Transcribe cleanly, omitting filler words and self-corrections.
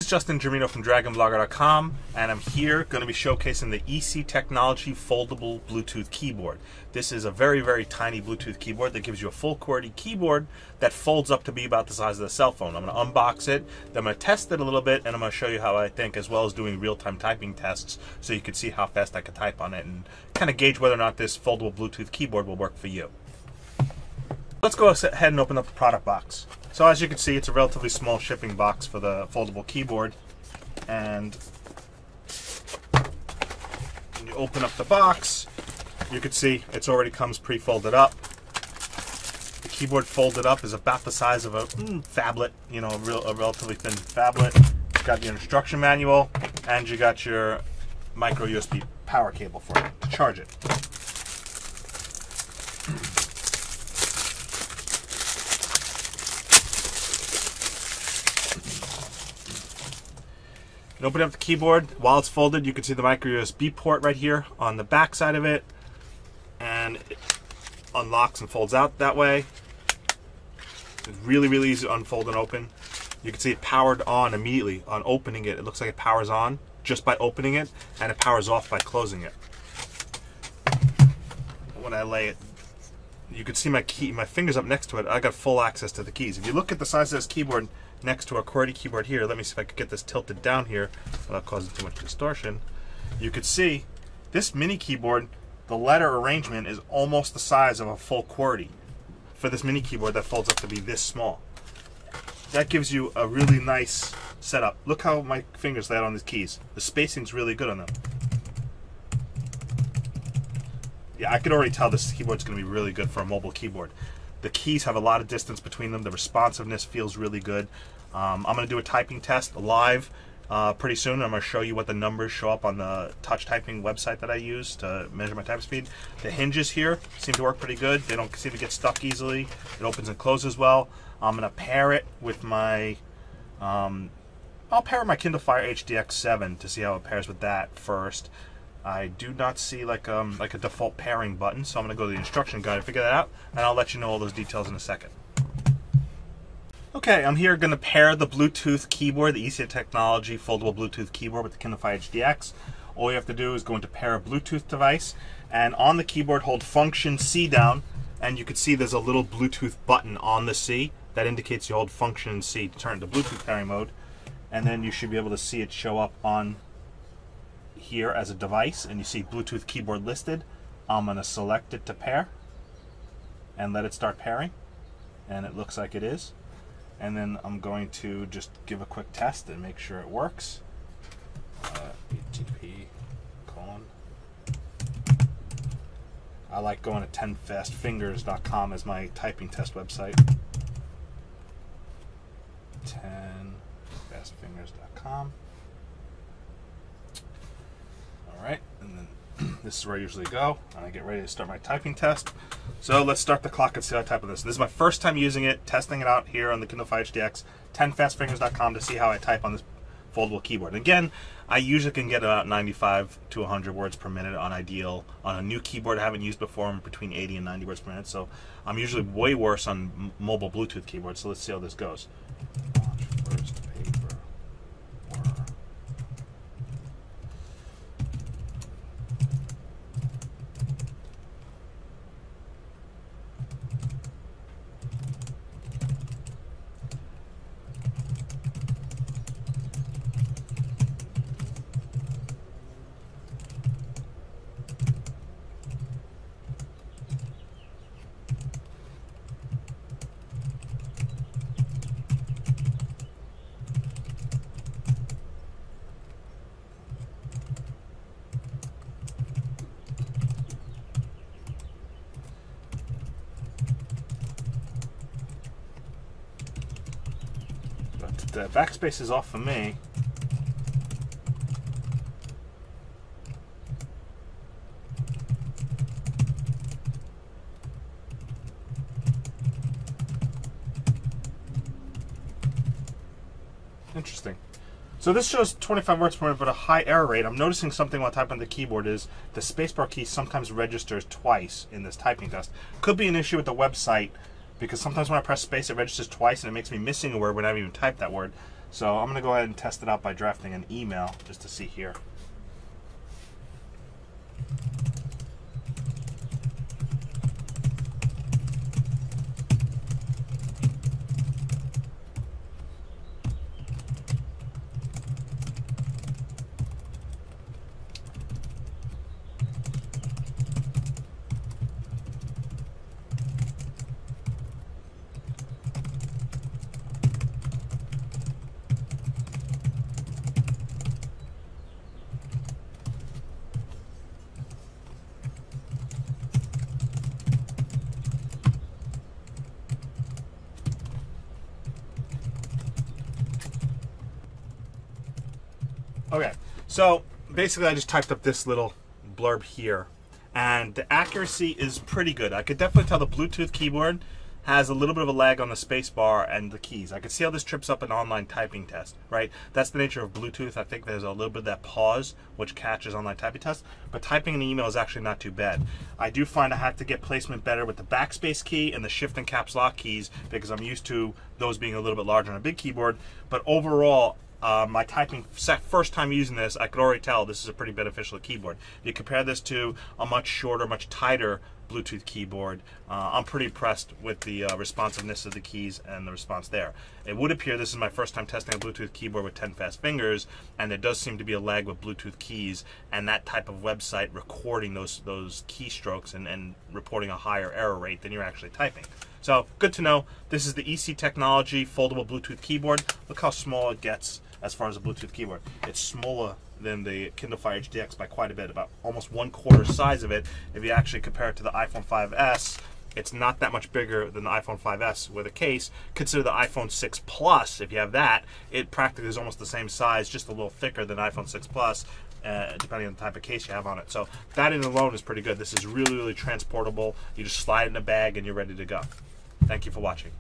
is Justin Germino from DragonBlogger.com, and I'm here going to be showcasing the EC Technology Foldable Bluetooth Keyboard. This is a very, very tiny Bluetooth keyboard that gives you a full QWERTY keyboard that folds up to be about the size of the cell phone. I'm going to unbox it, then I'm going to test it a little bit, and I'm going to show you how I think, as well as doing real-time typing tests so you can see how fast I can type on it and kind of gauge whether or not this foldable Bluetooth keyboard will work for you. Let's go ahead and open up the product box. So as you can see, it's a relatively small shipping box for the foldable keyboard. And when you open up the box, you can see it already comes pre-folded up. The keyboard folded up is about the size of a phablet, you know, a relatively thin phablet. You've got your instruction manual, and you got your micro USB power cable for it to charge it. You open up the keyboard. While it's folded, you can see the micro USB port right here on the back side of it, and it unlocks and folds out that way. It's really, really easy to unfold and open. You can see it powered on immediately on opening it. It looks like it powers on just by opening it, and it powers off by closing it. When I lay it, you can see my fingers up next to it. I got full access to the keys. If you look at the size of this keyboard next to a QWERTY keyboard here, let me see if I could get this tilted down here without causing too much distortion. You could see this mini keyboard, the letter arrangement is almost the size of a full QWERTY for this mini keyboard that folds up to be this small. That gives you a really nice setup. Look how my fingers lay out on these keys. The spacing's really good on them. Yeah, I could already tell this keyboard's going to be really good for a mobile keyboard. The keys have a lot of distance between them. The responsiveness feels really good. I'm going to do a typing test live pretty soon. I'm going to show you what the numbers show up on the touch typing website that I use to measure my type speed. The hinges here seem to work pretty good. They don't seem to get stuck easily. It opens and closes well. I'm going to pair it with my I'll pair my Kindle Fire HDX7 to see how it pairs with that first. I do not see like a default pairing button, so I'm going to go to the instruction guide and figure that out, and I'll let you know all those details in a second. Okay, I'm here going to pair the Bluetooth keyboard, the EC Technology Foldable Bluetooth keyboard with the Kindle Fire HDX. All you have to do is go into pair a Bluetooth device, and on the keyboard hold function C down, and you can see there's a little Bluetooth button on the C that indicates you hold function C to turn to Bluetooth pairing mode, and then you should be able to see it show up on here as a device, and you see Bluetooth keyboard listed. I'm going to select it to pair and let it start pairing, and it looks like it is. And then I'm going to just give a quick test and make sure it works. BTP : I like going to 10fastfingers.com as my typing test website. 10fastfingers.com. Alright, and then this is where I usually go, and I get ready to start my typing test. So let's start the clock and see how I type on this. This is my first time using it, testing it out here on the Kindle Fire HDX, 10fastfingers.com to see how I type on this foldable keyboard. And again, I usually can get about 95 to 100 words per minute on ideal. On a new keyboard I haven't used before, I'm between 80 and 90 words per minute, so I'm usually way worse on mobile Bluetooth keyboards, so let's see how this goes. First paper. The backspace is off for me. Interesting. So this shows 25 words per minute, but a high error rate. I'm noticing something while typing on the keyboard is the spacebar key sometimes registers twice in this typing test. Could be an issue with the website, because sometimes when I press space it registers twice and it makes me missing a word when I haven't even typed that word. So I'm going to go ahead and test it out by drafting an email just to see here. Okay, so basically I just typed up this little blurb here, and the accuracy is pretty good. I could definitely tell the Bluetooth keyboard has a little bit of a lag on the space bar and the keys. I could see how this trips up an online typing test, right? That's the nature of Bluetooth. I think there's a little bit of that pause which catches online typing tests, but typing an email is actually not too bad. I do find I have to get placement better with the backspace key and the shift and caps lock keys because I'm used to those being a little bit larger on a big keyboard, but overall, my typing first time using this, I could already tell this is a pretty beneficial keyboard. You compare this to a much shorter, much tighter Bluetooth keyboard. I'm pretty impressed with the responsiveness of the keys and the response there. It would appear this is my first time testing a Bluetooth keyboard with 10 fast fingers, and there does seem to be a lag with Bluetooth keys and that type of website recording those keystrokes and reporting a higher error rate than you're actually typing. So good to know. This is the EC Technology foldable Bluetooth keyboard. Look how small it gets as far as a Bluetooth keyboard. It's smaller than the Kindle Fire HDX by quite a bit, about almost 1/4 size of it. If you actually compare it to the iPhone 5S, it's not that much bigger than the iPhone 5S with a case. Consider the iPhone 6 Plus, if you have that, it practically is almost the same size, just a little thicker than iPhone 6 Plus, depending on the type of case you have on it. So that in alone is pretty good. This is really, really transportable. You just slide it in a bag and you're ready to go. Thank you for watching.